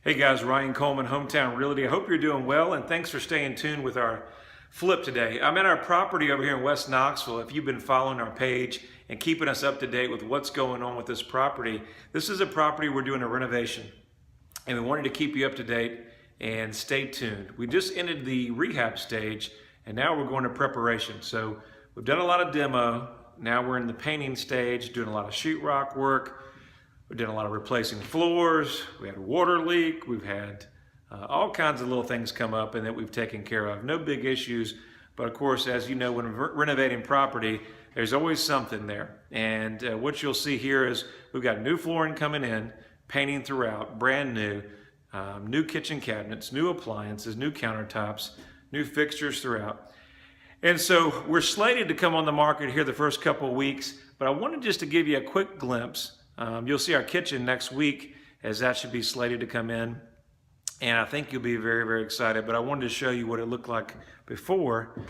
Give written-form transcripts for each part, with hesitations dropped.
Hey guys, Ryan Coleman, Hometown Realty. I hope you're doing well, and thanks for staying tuned with our flip today. I'm at our property over here in West Knoxville. If you've been following our page and keeping us up to date with what's going on with this property, this is a property we're doing a renovation, and we wanted to keep you up to date and stay tuned. We just ended the rehab stage, and now we're going to preparation. So we've done a lot of demo. Now we're in the painting stage, doing a lot of sheetrock work. We've done a lot of replacing floors. We had a water leak. We've had all kinds of little things come up and that we've taken care of. No big issues, but of course, as you know, when renovating property, there's always something there. And what you'll see here is we've got new flooring coming in, painting throughout, brand new, new kitchen cabinets, new appliances, new countertops, new fixtures throughout. And so we're slated to come on the market here the first couple of weeks, but I wanted just to give you a quick glimpse. You'll see our kitchen next week, as that should be slated to come in, and I think you'll be very, very excited. But I wanted to show you what it looked like before.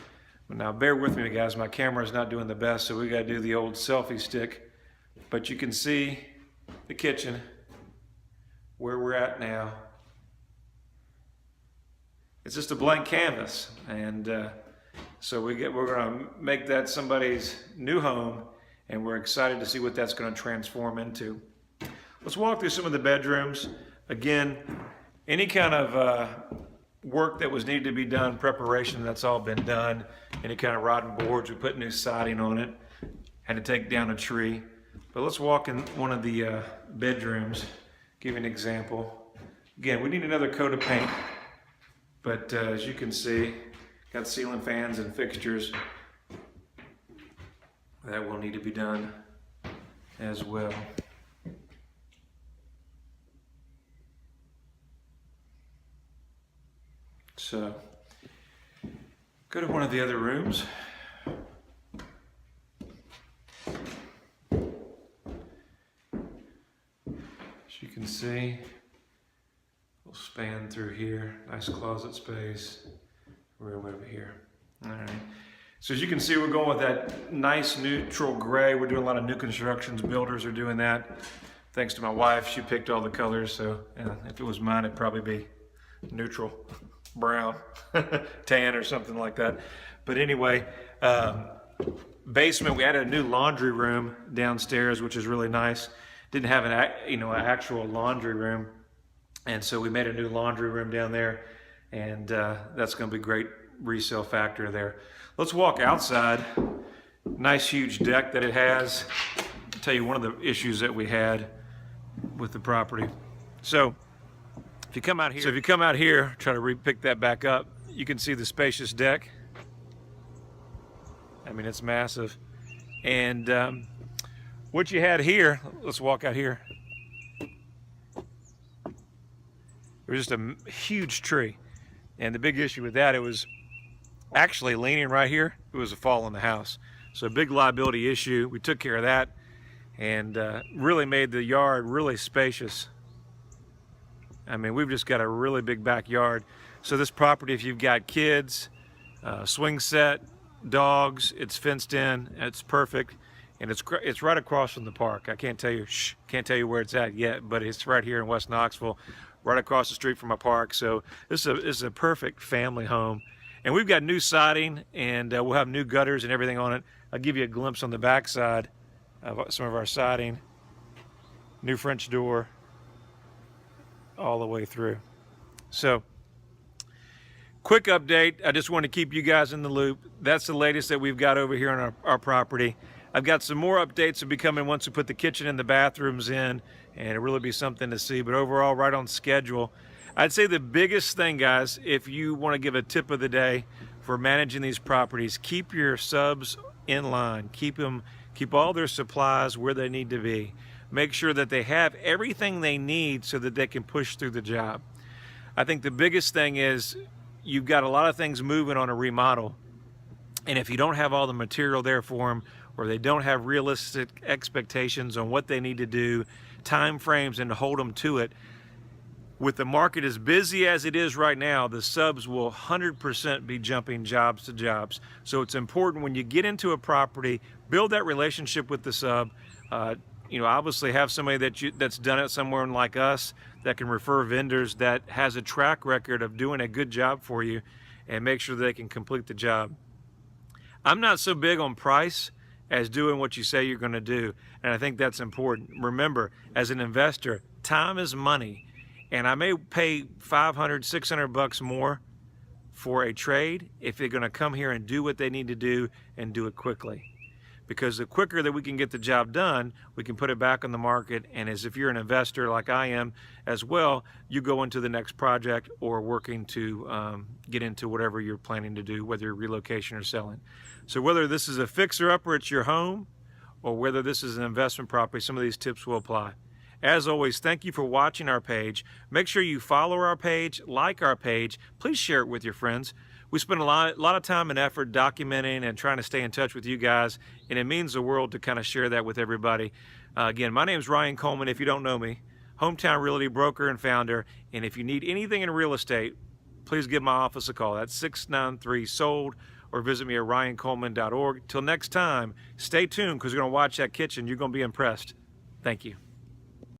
Now bear with me, guys, my camera is not doing the best, so we got to do the old selfie stick. But you can see the kitchen where we're at now. It's just a blank canvas, and so we're going to make that somebody's new home, and we're excited to see what that's going to transform into. Let's walk through some of the bedrooms. Again, any kind of work that was needed to be done, preparation, that's all been done. Any kind of rotten boards, we put new siding on it. Had to take down a tree. But let's walk in one of the bedrooms, give you an example. Again, we need another coat of paint, but as you can see, got ceiling fans and fixtures. That will need to be done as well. So, go to one of the other rooms. As you can see, we'll span through here. Nice closet space. Room over here. All right. So as you can see, we're going with that nice neutral gray. We're doing a lot of new constructions. Builders are doing that. Thanks to my wife, she picked all the colors. So if it was mine, it'd probably be neutral, brown, tan or something like that. But anyway, basement, we added a new laundry room downstairs, which is really nice. Didn't have an actual laundry room. And so we made a new laundry room down there. And that's going to be great resale factor there. Let's walk outside. Nice huge deck that it has. I'll tell you one of the issues that we had with the property. So if you come out here, try to pick that back up, you can see the spacious deck. I mean, it's massive. And what you had here, let's walk out here. There was just a huge tree. And the big issue with that, it was actually leaning right here. It was a fall in the house. So a big liability issue. We took care of that and really made the yard really spacious. I mean, we've just got a really big backyard. So this property, if you've got kids, swing set, dogs, it's fenced in, it's perfect. And it's right across from the park. I can't tell you where it's at yet, but it's right here in West Knoxville, right across the street from a park. So this is a perfect family home. And we've got new siding, and we'll have new gutters and everything on it. I'll give you a glimpse on the back side of some of our siding. New French door all the way through. So, quick update. I just want to keep you guys in the loop. That's the latest that we've got over here on our property. I've got some more updates to be coming once we put the kitchen and the bathrooms in, and it'll really be something to see. But overall, right on schedule. I'd say the biggest thing, guys, if you want to give a tip of the day for managing these properties, keep your subs in line. Keep all their supplies where they need to be. Make sure that they have everything they need so that they can push through the job. I think the biggest thing is you've got a lot of things moving on a remodel, and if you don't have all the material there for them, or they don't have realistic expectations on what they need to do, time frames, and to hold them to it, with the market as busy as it is right now, the subs will 100% be jumping jobs to jobs. So it's important when you get into a property, build that relationship with the sub, you know, obviously have somebody that's done it somewhere like us that can refer vendors that has a track record of doing a good job for you and make sure they can complete the job. I'm not so big on price as doing what you say you're going to do, and I think that's important. Remember, as an investor, time is money, and I may pay 500, 600 bucks more for a trade if they're going to come here and do what they need to do and do it quickly. Because the quicker that we can get the job done, we can put it back on the market, and as if you're an investor like I am as well, you go into the next project or working to get into whatever you're planning to do, whether you're relocation or selling. So whether this is a fixer-upper at your home or whether this is an investment property, some of these tips will apply. As always, thank you for watching our page. Make sure you follow our page, like our page. Please share it with your friends. We spend a lot of time and effort documenting and trying to stay in touch with you guys, and it means the world to kind of share that with everybody. Again, my name is Ryan Coleman, if you don't know me, hometown realty broker and founder, and if you need anything in real estate, please give my office a call. That's 693-SOLD, or visit me at ryancoleman.org. Till next time, stay tuned because we're going to watch that kitchen. You're going to be impressed. Thank you.